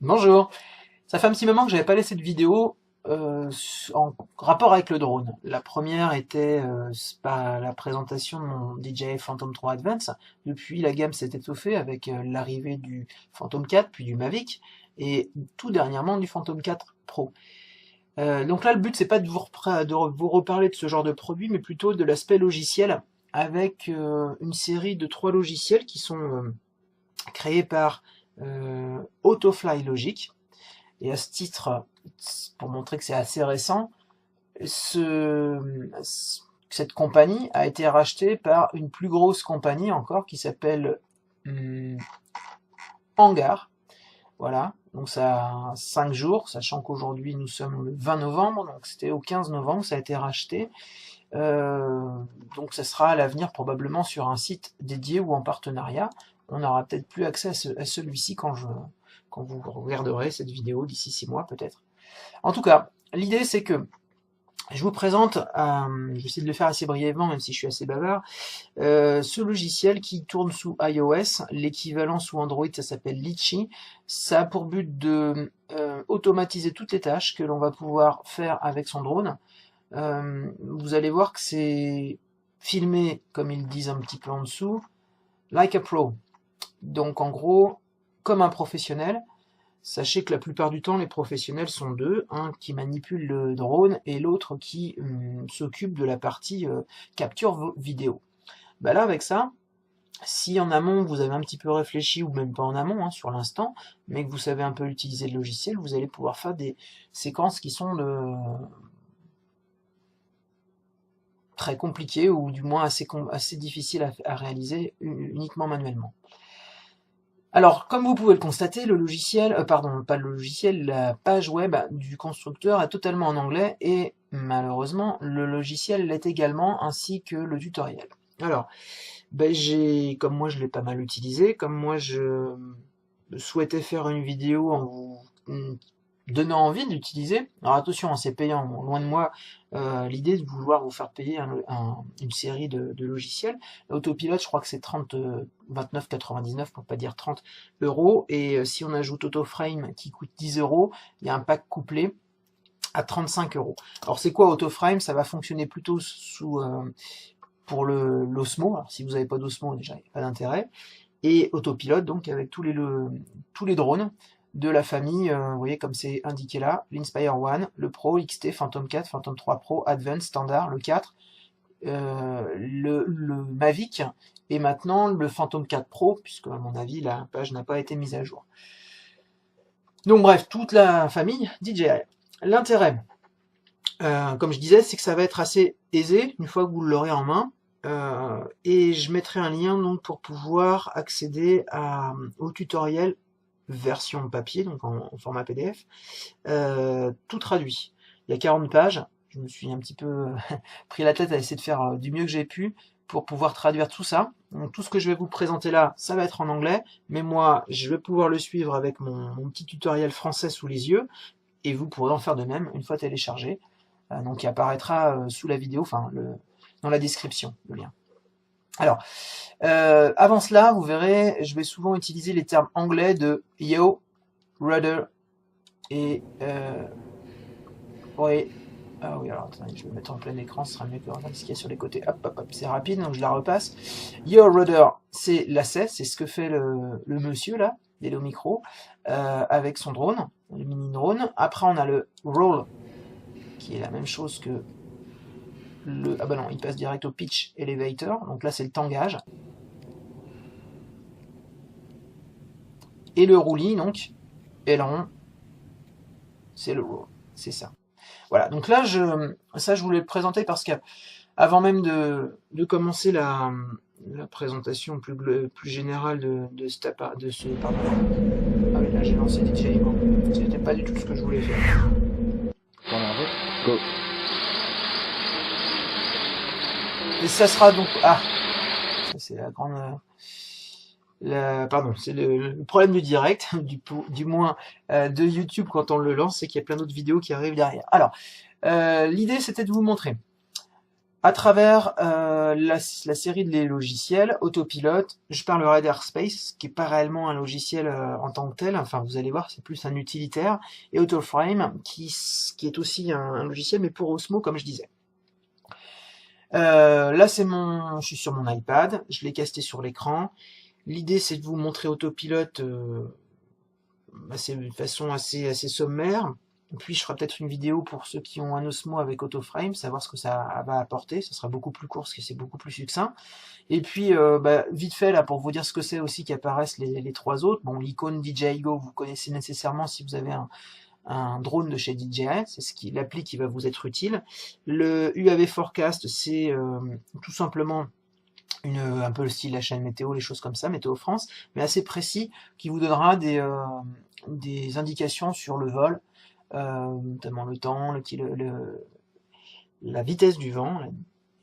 Bonjour, ça fait un petit moment que j'avais pas laissé de vidéo en rapport avec le drone. La première était la présentation de mon DJI Phantom 3 Advance. Depuis, la gamme s'est étoffée avec l'arrivée du Phantom 4, puis du Mavic, et tout dernièrement du Phantom 4 Pro. Donc là, le but, c'est pas de vous reparler de ce genre de produit, mais plutôt de l'aspect logiciel, avec une série de 3 logiciels qui sont créés par Autofly Logic. Et à ce titre, pour montrer que c'est assez récent, cette compagnie a été rachetée par une plus grosse compagnie encore qui s'appelle Hangar. Voilà, donc ça a 5 jours, sachant qu'aujourd'hui nous sommes le 20 novembre, donc c'était au 15 novembre, ça a été racheté. Euh, donc ça sera à l'avenir probablement sur un site dédié ou en partenariat. On n'aura peut-être plus accès à celui-ci quand vous regarderez cette vidéo d'ici 6 mois peut-être. En tout cas, l'idée c'est que je vous présente, je vais essayer de le faire assez brièvement, même si je suis assez bavard, ce logiciel qui tourne sous iOS, l'équivalent sous Android, ça s'appelle Litchi. Ça a pour but de automatiser toutes les tâches que l'on va pouvoir faire avec son drone. Vous allez voir que c'est filmé, comme ils disent un petit peu en dessous, like a pro. Donc en gros, comme un professionnel. Sachez que la plupart du temps, les professionnels sont deux, un qui manipule le drone et l'autre qui s'occupe de la partie capture vidéo. Bah là, avec ça, si en amont vous avez un petit peu réfléchi, ou même pas en amont, hein, sur l'instant, mais que vous savez un peu utiliser le logiciel, vous allez pouvoir faire des séquences qui sont très compliquées, ou du moins assez difficiles à réaliser uniquement manuellement. Alors, comme vous pouvez le constater, le logiciel, pardon, pas le logiciel, la page web du constructeur est totalement en anglais et malheureusement, le logiciel l'est également, ainsi que le tutoriel. Alors, ben, comme moi je l'ai pas mal utilisé, comme moi je souhaitais faire une vidéo en vous donnant envie de l'utiliser. Alors attention, hein, c'est payant, bon, loin de moi l'idée de vouloir vous faire payer une série de logiciels. L'autopilote, je crois que c'est 29,99 pour pas dire 30 euros, et si on ajoute Autoframe qui coûte 10 euros, il y a un pack couplé à 35 euros. Alors c'est quoi Autoframe? Ça va fonctionner plutôt pour l'Osmo. Alors si vous n'avez pas d'Osmo, déjà, il n'y a pas d'intérêt. Et Autopilote, donc avec tous les drones de la famille, vous voyez comme c'est indiqué là, l'Inspire One, le Pro, XT, Phantom 4, Phantom 3 Pro, Advance, Standard, le 4, le Mavic, et maintenant le Phantom 4 Pro, puisque à mon avis la page n'a pas été mise à jour. Donc bref, toute la famille DJI. L'intérêt, comme je disais, c'est que ça va être assez aisé une fois que vous l'aurez en main. Et je mettrai un lien donc pour pouvoir accéder au tutoriel version papier, donc en format PDF, tout traduit. Il y a 40 pages, je me suis un petit peu pris la tête à essayer de faire du mieux que j'ai pu pour pouvoir traduire tout ça. Donc tout ce que je vais vous présenter là, ça va être en anglais, mais moi je vais pouvoir le suivre avec mon petit tutoriel français sous les yeux, et vous pourrez en faire de même une fois téléchargé. Donc il apparaîtra sous la vidéo, enfin dans la description, le lien. Alors, avant cela, vous verrez, je vais souvent utiliser les termes anglais de yo, rudder et ouais. Ah oui, alors attendez, je vais mettre en plein écran, ce sera mieux que regarder ce qu'il y a sur les côtés. Hop, hop, hop, c'est rapide, donc je la repasse. Yo, rudder, c'est l'asset, c'est ce que fait le monsieur là, l'Hello Micro, avec son drone, le mini drone. Après, on a le roll, qui est la même chose que ah bah non, il passe direct au pitch elevator, donc là c'est le tangage. Et le roulis, donc, aileron, c'est le roll, c'est ça. Voilà, donc là, je voulais le présenter parce que avant même de commencer la présentation plus générale de ce pardon. Ah oui, là j'ai lancé DJI, bon, c'était pas du tout ce que je voulais faire. Go. Et ça sera donc... Ah, ça c'est la grande... pardon, c'est le problème du direct, du moins de YouTube quand on le lance, c'est qu'il y a plein d'autres vidéos qui arrivent derrière. Alors, l'idée c'était de vous montrer À travers la série de les logiciels, Autopilote, je parlerai d'Airspace, qui est pas réellement un logiciel en tant que tel, enfin vous allez voir, c'est plus un utilitaire, et Autoframe, qui est aussi un logiciel, mais pour Osmo, comme je disais. Là, je suis sur mon iPad, je l'ai casté sur l'écran. L'idée, c'est de vous montrer Autopilote de façon assez sommaire. Puis je ferai peut-être une vidéo pour ceux qui ont un Osmo avec Autoframe, savoir ce que ça va apporter. Ça sera beaucoup plus court parce que c'est beaucoup plus succinct. Et puis vite fait là pour vous dire ce que c'est aussi qu'apparaissent les trois autres. Bon, l'icône DJI Go, vous connaissez nécessairement si vous avez un drone de chez DJI, c'est l'appli qui va vous être utile. Le UAV Forecast, c'est tout simplement un peu le style la chaîne météo, les choses comme ça, Météo France, mais assez précis, qui vous donnera des indications sur le vol, notamment le temps, la vitesse du vent,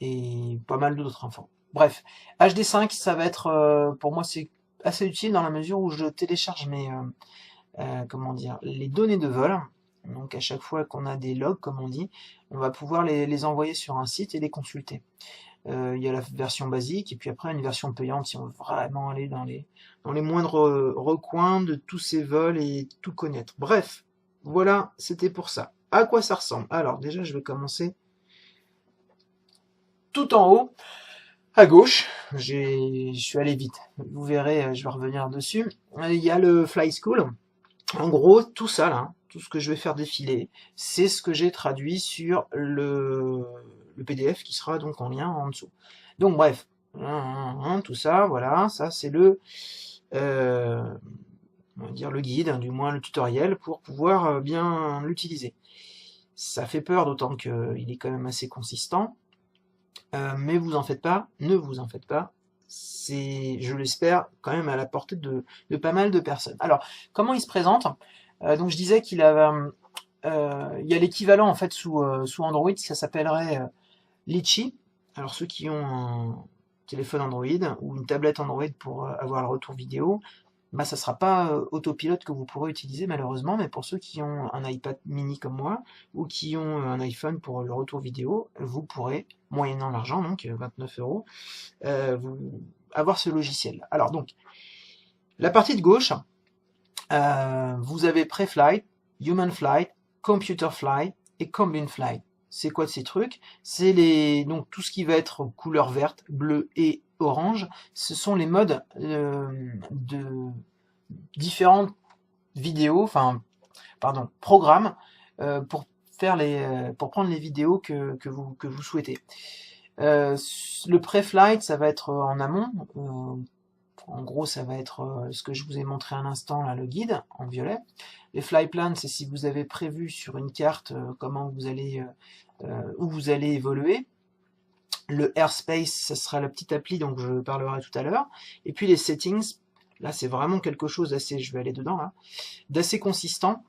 et pas mal d'autres infos. Bref, HD5, ça va être, pour moi, c'est assez utile dans la mesure où je télécharge comment dire, les données de vol. Donc à chaque fois qu'on a des logs, comme on dit, on va pouvoir les envoyer sur un site et les consulter. Il y a la version basique, et puis après une version payante si on veut vraiment aller dans les moindres recoins de tous ces vols et tout connaître. Bref, voilà, c'était pour ça. À quoi ça ressemble? Alors déjà, je vais commencer tout en haut, à gauche. Je suis allé vite. Vous verrez, je vais revenir dessus. Il y a le Fly School. En gros, tout ça là, tout ce que je vais faire défiler, c'est ce que j'ai traduit sur le PDF qui sera donc en lien en dessous. Donc bref, tout ça, voilà, ça c'est on va dire le guide, du moins le tutoriel, pour pouvoir bien l'utiliser. Ça fait peur, d'autant qu'il est quand même assez consistant, mais vous en faites pas, ne vous en faites pas, c'est, je l'espère, quand même à la portée de pas mal de personnes. Alors, comment il se présente? Donc je disais qu'il a, il y a l'équivalent en fait sous Android, ça s'appellerait Litchi. Alors ceux qui ont un téléphone Android ou une tablette Android pour avoir le retour vidéo, bah ça sera pas Autopilote que vous pourrez utiliser malheureusement, mais pour ceux qui ont un iPad mini comme moi ou qui ont un iPhone pour le retour vidéo, vous pourrez, moyennant l'argent, donc 29 €, avoir ce logiciel. Alors donc, la partie de gauche, vous avez Pre-Flight, Human Flight, Computer Flight et Combine Flight. C'est quoi de ces trucs? C'est donc tout ce qui va être couleur verte, bleue et orange. Ce sont les modes de différentes vidéos, enfin, pardon, programmes pour prendre les vidéos que vous souhaitez. Le pré-flight, ça va être en amont. En gros, ça va être ce que je vous ai montré à l'instant, là, le guide, en violet. Les fly plans, c'est si vous avez prévu sur une carte comment vous allez, où vous allez évoluer. Le airspace, ça sera la petite appli dont je parlerai tout à l'heure. Et puis les settings, là, c'est vraiment quelque chose d'assez, je vais aller dedans, là, d'assez consistant.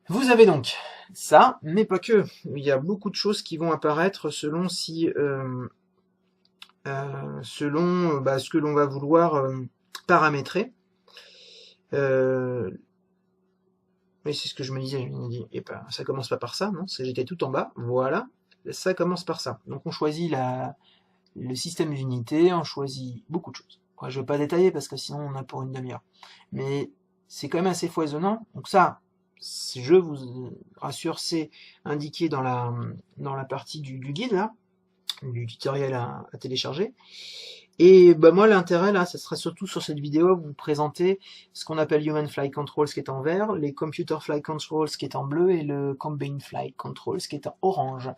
Vous avez donc ça, mais pas que. Il y a beaucoup de choses qui vont apparaître selon si... selon ce que l'on va vouloir paramétrer. Mais c'est ce que je me disais, je me dis, et ben, ça commence pas par ça, non, j'étais tout en bas, voilà, ça commence par ça. Donc on choisit le système d'unité, on choisit beaucoup de choses. Je ne vais pas détailler parce que sinon on a pour une demi-heure. Mais c'est quand même assez foisonnant. Donc ça, je vous rassure, c'est indiqué dans la partie du guide, là, du tutoriel à télécharger. Et bah moi l'intérêt là, ça sera surtout sur cette vidéo, vous présenter ce qu'on appelle Human Flight Controls qui est en vert, les Computer Flight Controls qui est en bleu et le Combine Flight Controls qui est en orange.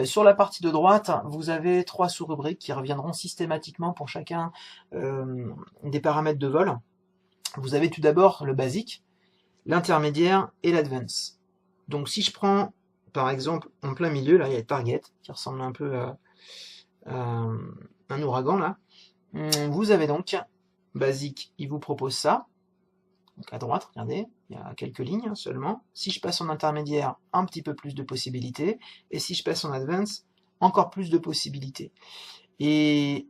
Sur la partie de droite, vous avez 3 sous-rubriques qui reviendront systématiquement pour chacun des paramètres de vol. Vous avez tout d'abord le basique, l'intermédiaire et l'advance. Donc si je prends par exemple en plein milieu, là il y a Target qui ressemble un peu à un ouragan là. Vous avez donc basique, il vous propose ça. Donc à droite, regardez, il y a quelques lignes seulement. Si je passe en intermédiaire, un petit peu plus de possibilités. Et si je passe en advance, encore plus de possibilités. Et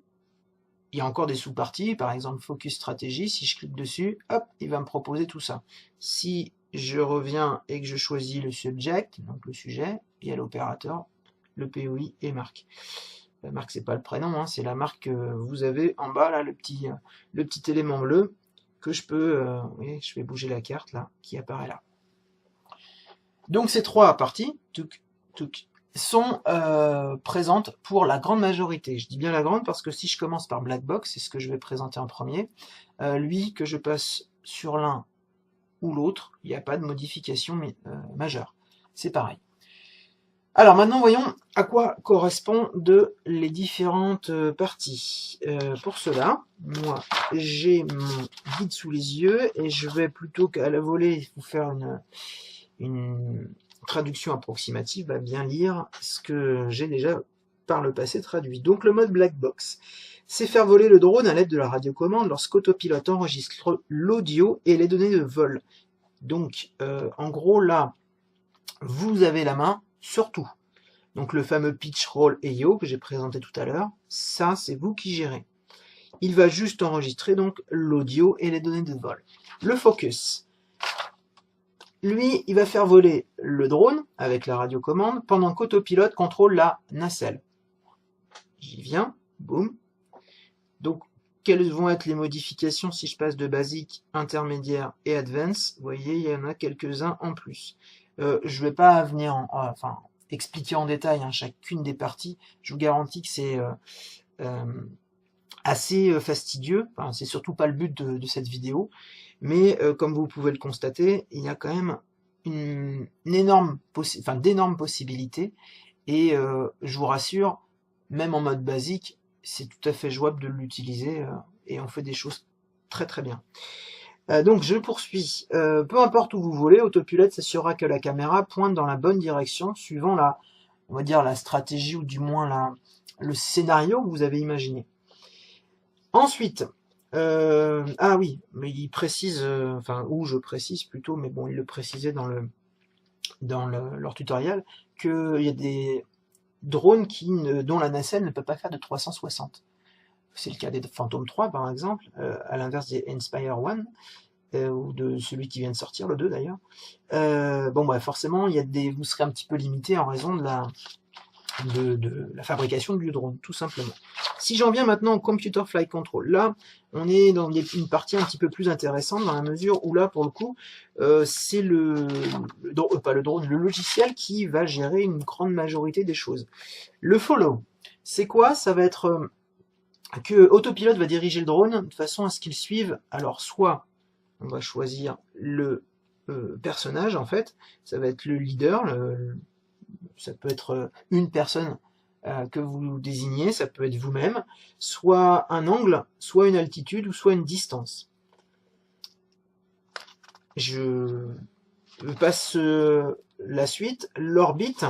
il y a encore des sous-parties, par exemple Focus Stratégie. Si je clique dessus, hop, il va me proposer tout ça. Si je reviens et que je choisis le subject, donc le sujet, il y a l'opérateur, le POI et marque. La marque, c'est pas le prénom, hein, c'est la marque que vous avez en bas, là, le petit élément bleu que je peux, vous voyez, je vais bouger la carte, là, qui apparaît là. Donc ces trois parties, sont présentes pour la grande majorité. Je dis bien la grande parce que si je commence par Black Box, c'est ce que je vais présenter en premier, lui, que je passe sur l'un ou l'autre, il n'y a pas de modification majeure. C'est pareil. Alors maintenant, voyons à quoi correspondent les différentes parties. Pour cela, moi, j'ai mon guide sous les yeux et je vais plutôt qu'à la volée vous faire une traduction approximative, bien lire ce que j'ai déjà par le passé traduit. Donc le mode Black Box, c'est faire voler le drone à l'aide de la radiocommande lorsqu'Autopilote enregistre l'audio et les données de vol. Donc en gros là, vous avez la main sur tout. Donc le fameux pitch, roll et yaw que j'ai présenté tout à l'heure, ça c'est vous qui gérez. Il va juste enregistrer donc l'audio et les données de vol. Le focus, lui, il va faire voler le drone avec la radiocommande pendant qu'Autopilote contrôle la nacelle. J'y viens, boum. Donc quelles vont être les modifications si je passe de basique, intermédiaire et advance? Vous voyez, il y en a quelques-uns en plus. Je ne vais pas venir expliquer en détail chacune des parties. Je vous garantis que c'est assez fastidieux. Enfin, c'est surtout pas le but de cette vidéo. Mais comme vous pouvez le constater, il y a quand même d'énormes possibilités. Et je vous rassure, même en mode basique, c'est tout à fait jouable de l'utiliser et on fait des choses très très bien. Donc je poursuis. Peu importe où vous volez, Autopilote s'assurera que la caméra pointe dans la bonne direction suivant on va dire la stratégie ou du moins le scénario que vous avez imaginé. Ensuite, ah oui, mais il précise, ou je précise plutôt, mais bon, il le précisait dans leur tutoriel, qu'il y a des drones dont la nacelle ne peut pas faire de 360. C'est le cas des Phantom 3 par exemple, à l'inverse des Inspire 1, ou de celui qui vient de sortir, le 2 d'ailleurs. Forcément, vous serez un petit peu limité en raison de la fabrication du drone, tout simplement. Si j'en viens maintenant au Computer Flight Control, là, on est dans une partie un petit peu plus intéressante, dans la mesure où là, pour le coup, c'est le logiciel qui va gérer une grande majorité des choses. Le follow, c'est quoi? Ça va être que Autopilote va diriger le drone de façon à ce qu'il suive, alors soit on va choisir le personnage, en fait, ça va être le leader, ça peut être une personne que vous désignez, ça peut être vous-même, soit un angle, soit une altitude, ou soit une distance. Je passe la suite, l'orbite,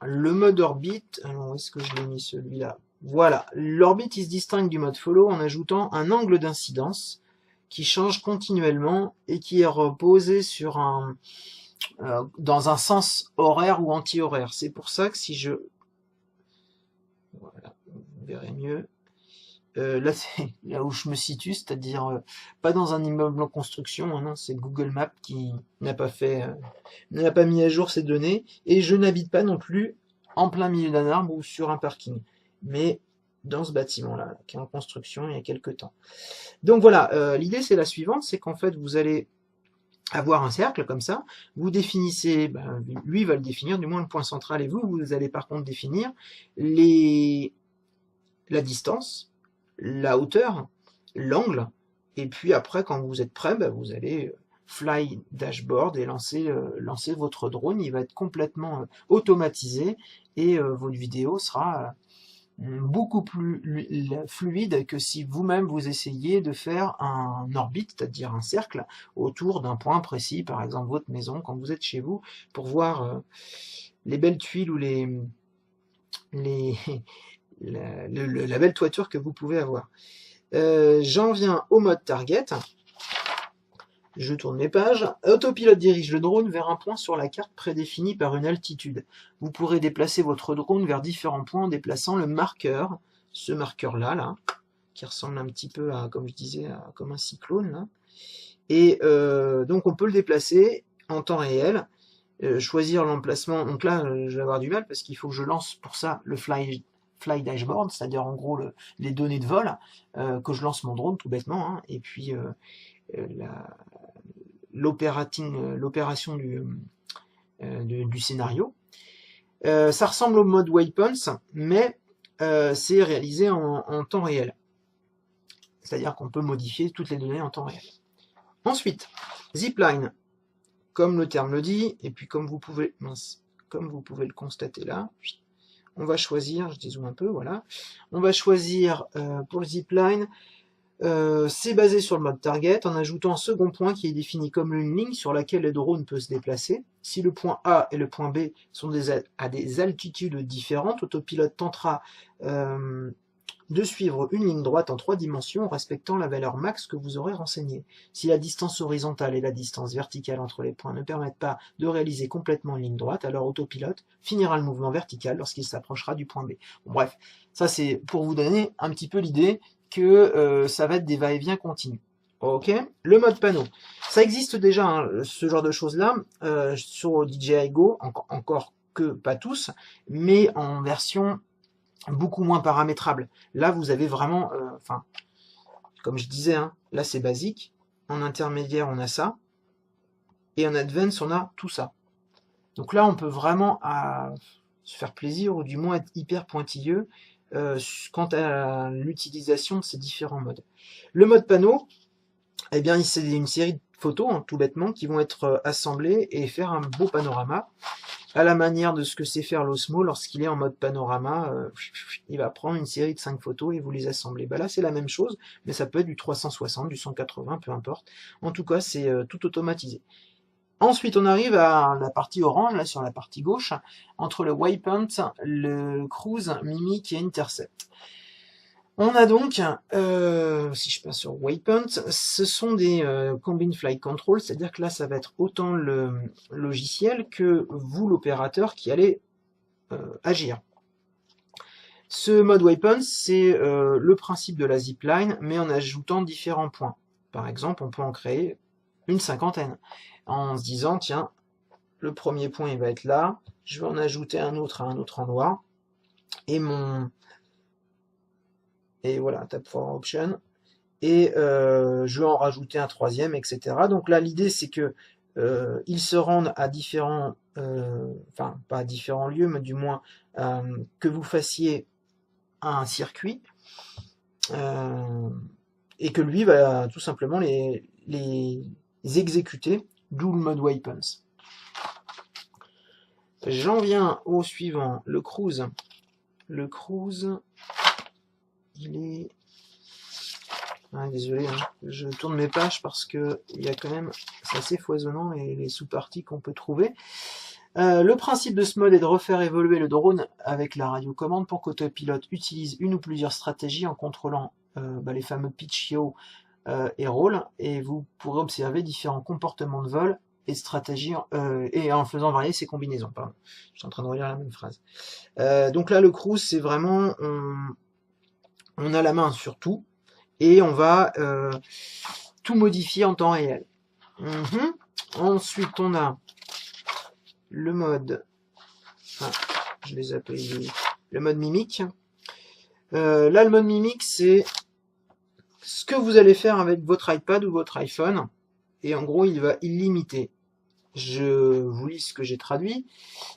le mode orbite, alors où est-ce que je l'ai mis celui-là? Voilà, l'orbite il se distingue du mode follow en ajoutant un angle d'incidence qui change continuellement et qui est reposé sur dans un sens horaire ou anti-horaire. C'est pour ça que si je... Voilà, vous verrez mieux. Là, c'est là où je me situe, c'est-à-dire pas dans un immeuble en construction, non, c'est Google Maps qui n'a pas mis à jour ces données, et je n'habite pas non plus en plein milieu d'un arbre ou sur un parking, mais dans ce bâtiment-là, qui est en construction il y a quelques temps. Donc voilà, l'idée c'est la suivante, c'est qu'en fait vous allez avoir un cercle comme ça, vous définissez, lui va le définir, du moins le point central, et vous allez par contre définir la distance, la hauteur, l'angle, et puis après quand vous êtes prêt, vous allez fly dashboard et lancer votre drone, il va être complètement automatisé et votre vidéo sera beaucoup plus fluide que si vous-même vous essayez de faire un orbite, c'est-à-dire un cercle, autour d'un point précis, par exemple votre maison, quand vous êtes chez vous, pour voir les belles tuiles ou la belle toiture que vous pouvez avoir. J'en viens au mode target. Je tourne mes pages. Autopilote dirige le drone vers un point sur la carte prédéfini par une altitude. Vous pourrez déplacer votre drone vers différents points en déplaçant le marqueur, ce marqueur-là, qui ressemble un petit peu à, comme je disais, comme un cyclone. Là. Et donc on peut le déplacer en temps réel. choisir l'emplacement. Donc là, je vais avoir du mal parce qu'il faut que je lance pour ça le fly dashboard, c'est-à-dire en gros les données de vol, que je lance mon drone tout bêtement, hein, et puis l'opération du scénario. Ça ressemble au mode Waypoints, mais c'est réalisé en temps réel. C'est-à-dire qu'on peut modifier toutes les données en temps réel. Ensuite, Zipline, comme le terme le dit, et puis comme vous pouvez le constater là, on va choisir, je dézoome un peu, voilà, on va choisir pour le Zipline, c'est basé sur le mode target en ajoutant un second point qui est défini comme une ligne sur laquelle le drone peut se déplacer. Si le point A et le point B sont à des altitudes différentes, Autopilote tentera de suivre une ligne droite en 3 dimensions en respectant la valeur max que vous aurez renseignée. Si la distance horizontale et la distance verticale entre les points ne permettent pas de réaliser complètement une ligne droite, alors Autopilote finira le mouvement vertical lorsqu'il s'approchera du point B. Bon, bref, ça c'est pour vous donner un petit peu l'idée que ça va être des va-et-vient continus. Ok, le mode panneau. Ça existe déjà, hein, ce genre de choses-là, sur DJI Go, encore que pas tous, mais en version beaucoup moins paramétrable. Là, vous avez vraiment, comme je disais, hein, là c'est basique. En intermédiaire, on a ça. Et en advance, on a tout ça. Donc là, on peut vraiment se faire plaisir, ou du moins être hyper pointilleux quant à l'utilisation de ces différents modes. Le mode panneau, eh bien, c'est une série de photos, hein, tout bêtement, qui vont être assemblées et faire un beau panorama, à la manière de ce que sait faire l'Osmo lorsqu'il est en mode panorama. Il va prendre une série de 5 photos et vous les assembler. Bah là, c'est la même chose, mais ça peut être du 360, du 180, peu importe. En tout cas, c'est tout automatisé. Ensuite, on arrive à la partie orange, là sur la partie gauche, entre le Waypoint, le Cruise, Mimic et Intercept. On a donc, si je passe sur Waypoint, ce sont des Combined Flight Control, c'est-à-dire que là, ça va être autant le logiciel que vous, l'opérateur, qui allez agir. Ce mode Waypoint, c'est le principe de la zipline, mais en ajoutant différents points. Par exemple, on peut en créer une 50aine, en se disant, tiens, le premier point, il va être là, je vais en ajouter un autre à un autre endroit, et voilà, tap for option, et je vais en rajouter un troisième, etc. Donc là, l'idée, c'est que ils se rendent à différents, pas à différents lieux, mais du moins que vous fassiez un circuit, et que lui va tout simplement les exécuter, d'où le mode Waypoints. J'en viens au suivant, le Cruise. Le Cruise, il est... désolé, hein, je tourne mes pages parce que il y a quand même, c'est assez foisonnant les sous-parties qu'on peut trouver. Le principe de ce mode est de refaire évoluer le drone avec la radiocommande pour qu'Autopilote utilise une ou plusieurs stratégies en contrôlant les fameux pitch, yaw et roll, et vous pourrez observer différents comportements de vol et stratégies, et en faisant varier ces combinaisons. Pardon. Je suis en train de relire la même phrase. Donc là, le cruise, c'est vraiment, on a la main sur tout, et on va tout modifier en temps réel. Ensuite, on a le mode, je les appelle le mode mimique. Là, le mode mimique, c'est ce que vous allez faire avec votre iPad ou votre iPhone, et en gros, il va illimiter. Je vous lis ce que j'ai traduit.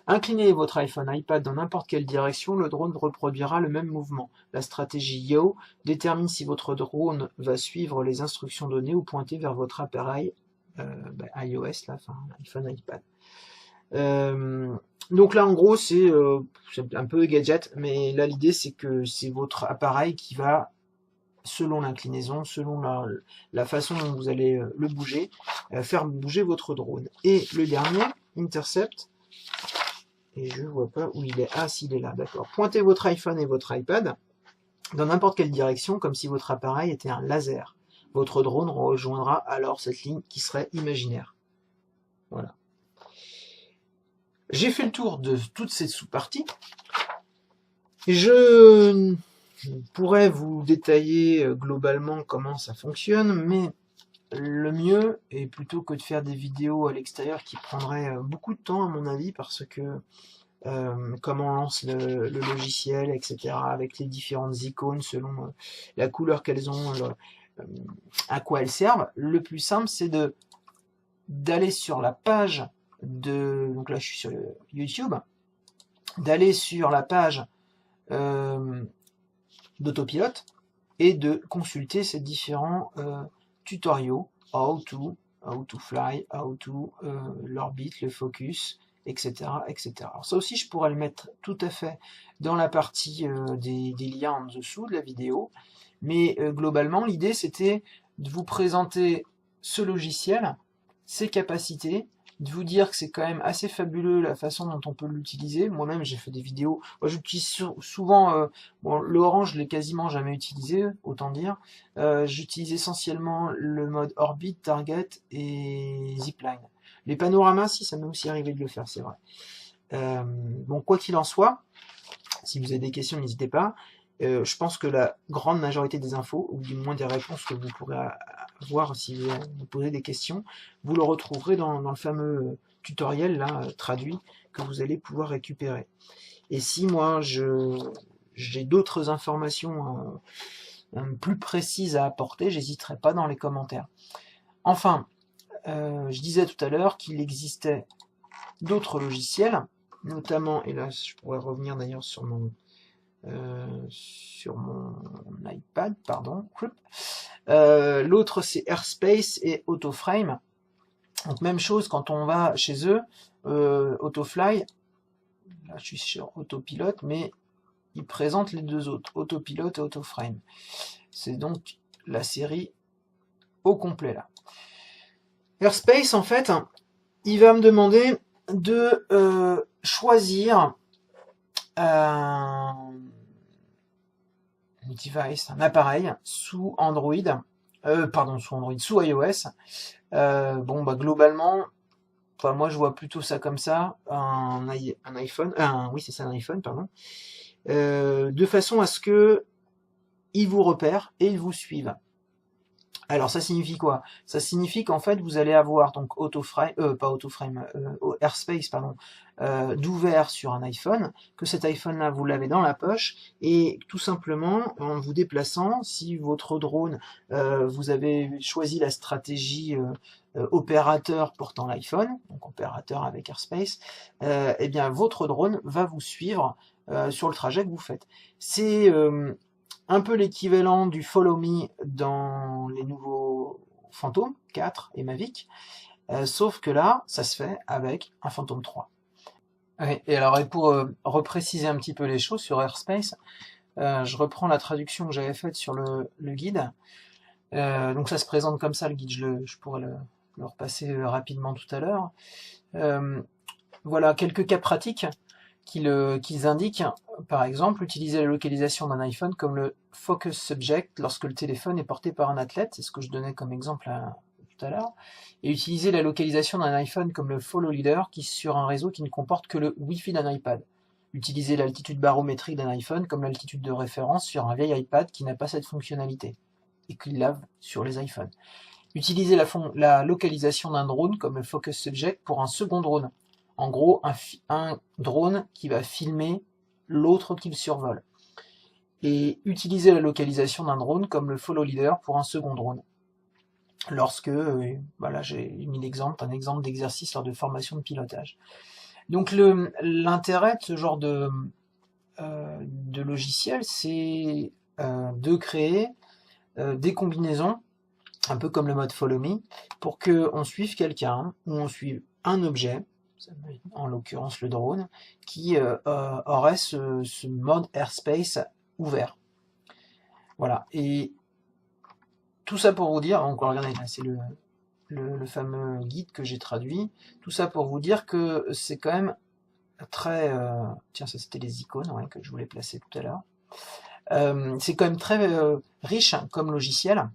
Inclinez votre iPhone, iPad dans n'importe quelle direction, le drone reproduira le même mouvement. La stratégie yaw détermine si votre drone va suivre les instructions données ou pointer vers votre appareil iOS, là, iPhone, iPad. Donc là, en gros, c'est un peu gadget, mais là, l'idée, c'est que c'est votre appareil qui va, selon l'inclinaison, selon la façon dont vous allez le bouger, faire bouger votre drone. Et le dernier, Intercept, et je vois pas où il est. Ah, s'il est là, d'accord. Pointez votre iPhone et votre iPad dans n'importe quelle direction, comme si votre appareil était un laser. Votre drone rejoindra alors cette ligne qui serait imaginaire. Voilà. J'ai fait le tour de toutes ces sous-parties. Je pourrais vous détailler globalement comment ça fonctionne, mais le mieux, et plutôt que de faire des vidéos à l'extérieur qui prendraient beaucoup de temps à mon avis, parce que comment on lance le logiciel, etc., avec les différentes icônes selon la couleur qu'elles ont, à quoi elles servent, le plus simple c'est d'aller sur la page donc là je suis sur YouTube, d'aller sur la page d'autopilote et de consulter ces différents tutoriaux, how to fly, how to l'orbite, le focus, etc., etc. Alors ça aussi je pourrais le mettre tout à fait dans la partie des liens en dessous de la vidéo, mais globalement l'idée c'était de vous présenter ce logiciel, ses capacités, de vous dire que c'est quand même assez fabuleux la façon dont on peut l'utiliser. Moi-même j'ai fait des vidéos, moi j'utilise souvent, bon, le orange je l'ai quasiment jamais utilisé, autant dire. J'utilise essentiellement le mode orbite, target et zipline. Les panoramas, si, ça m'est aussi arrivé de le faire, c'est vrai. Bon, quoi qu'il en soit, si vous avez des questions, n'hésitez pas. Je pense que la grande majorité des infos, ou du moins des réponses que vous pourrez avoir si vous posez des questions, vous le retrouverez dans le fameux tutoriel là, traduit, que vous allez pouvoir récupérer. Et si moi j'ai d'autres informations plus précises à apporter, j'hésiterai pas dans les commentaires. Enfin, je disais tout à l'heure qu'il existait d'autres logiciels, notamment, et là je pourrais revenir d'ailleurs sur mon iPad, pardon. L'autre c'est Airspace et Autoframe. Donc même chose quand on va chez eux, Autofly, là je suis sur Autopilote, mais ils présentent les deux autres, Autopilote et Autoframe. C'est donc la série au complet là. Airspace en fait, il va me demander de choisir un device, un appareil sous Android, sous iOS. Bon, bah globalement, enfin moi je vois plutôt ça comme ça, un iPhone, oui c'est ça, un iPhone, pardon, de façon à ce que il vous repère et il vous suive. Alors ça signifie quoi? Ça signifie qu'en fait vous allez avoir donc Airspace pardon, d'ouvert sur un iPhone, que cet iPhone là vous l'avez dans la poche, et tout simplement en vous déplaçant, si votre drone, vous avez choisi la stratégie opérateur portant l'iPhone, donc opérateur avec Airspace, et bien votre drone va vous suivre sur le trajet que vous faites. C'est un peu l'équivalent du Follow Me dans les nouveaux Phantom 4 et Mavic, sauf que là, ça se fait avec un Phantom 3. Ouais, et alors, et pour repréciser un petit peu les choses sur Airspace, je reprends la traduction que j'avais faite sur le guide. Donc ça se présente comme ça, le guide, je pourrais le repasser rapidement tout à l'heure. Voilà quelques cas pratiques qu'ils indiquent. Par exemple, utiliser la localisation d'un iPhone comme le focus subject lorsque le téléphone est porté par un athlète, c'est ce que je donnais comme exemple tout à l'heure, et utiliser la localisation d'un iPhone comme le follow leader sur un réseau qui ne comporte que le Wi-Fi d'un iPad. Utiliser l'altitude barométrique d'un iPhone comme l'altitude de référence sur un vieil iPad qui n'a pas cette fonctionnalité, et qu'il lave sur les iPhones. Utiliser la localisation d'un drone comme le focus subject pour un second drone. En gros, un drone qui va filmer l'autre qui le survole. Et utiliser la localisation d'un drone comme le follow leader pour un second drone. Lorsque, voilà, j'ai mis un exemple d'exercice lors de formation de pilotage. Donc l'intérêt de ce genre de logiciel, c'est de créer des combinaisons, un peu comme le mode Follow Me, pour qu'on suive quelqu'un, ou on suive un objet, en l'occurrence le drone, qui aurait ce mode Airspace ouvert. Voilà, et tout ça pour vous dire, donc regardez là, c'est le fameux guide que j'ai traduit, tout ça pour vous dire que c'est quand même très... tiens, ça c'était les icônes que je voulais placer tout à l'heure. C'est quand même très riche comme logiciel,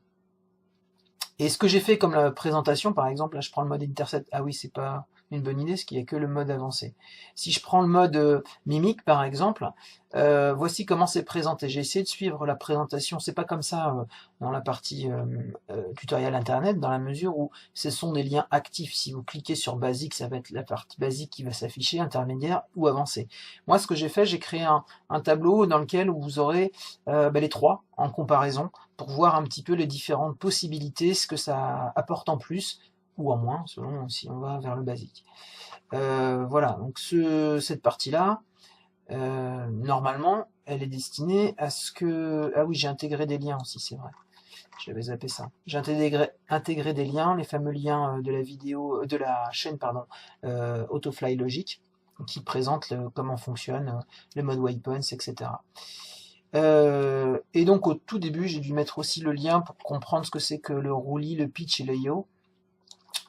Et ce que j'ai fait comme la présentation, par exemple, là je prends le mode intercept, ah oui, c'est pas une bonne idée, parce qu'il n'y a que le mode avancé. Si je prends le mode mimique, par exemple, voici comment c'est présenté. J'ai essayé de suivre la présentation, c'est pas comme ça dans la partie tutoriel internet, dans la mesure où ce sont des liens actifs. Si vous cliquez sur basique, ça va être la partie basique qui va s'afficher, intermédiaire ou avancé. Moi, ce que j'ai fait, j'ai créé un tableau dans lequel vous aurez les trois en comparaison, pour voir un petit peu les différentes possibilités, ce que ça apporte en plus ou en moins, selon si on va vers le basique. Voilà, donc cette partie-là, normalement, elle est destinée à ce que... Ah oui, j'ai intégré des liens aussi, c'est vrai. J'avais zappé ça. J'ai intégré des liens, les fameux liens de la vidéo, de la chaîne, pardon, Autofly Logic, qui présentent comment fonctionne le mode waypoints, etc. Et donc au tout début, j'ai dû mettre aussi le lien pour comprendre ce que c'est que le roulis, le pitch et le IO.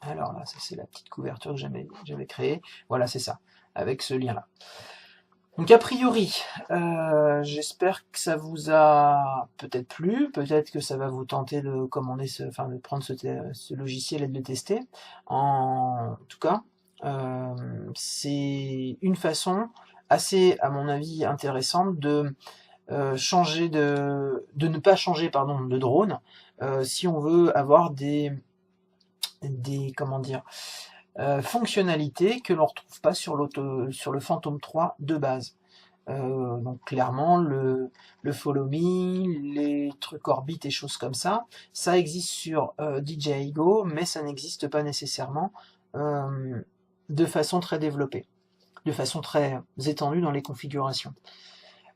Alors là, ça c'est la petite couverture que j'avais créée. Voilà, c'est ça, avec ce lien-là. Donc a priori, j'espère que ça vous a peut-être plu, peut-être que ça va vous tenter de commander, de prendre ce logiciel et de le tester. En tout cas, c'est une façon assez, à mon avis, intéressante de ne pas changer pardon de drone si on veut avoir des comment dire fonctionnalités que l'on retrouve pas sur le Phantom 3 de base. Donc clairement le follow me, les trucs orbite et choses comme ça existe sur DJI Go, mais ça n'existe pas nécessairement de façon très développée, de façon très étendue dans les configurations.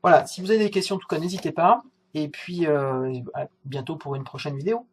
Voilà, si vous avez des questions en tout cas, n'hésitez pas. Et puis, à bientôt pour une prochaine vidéo.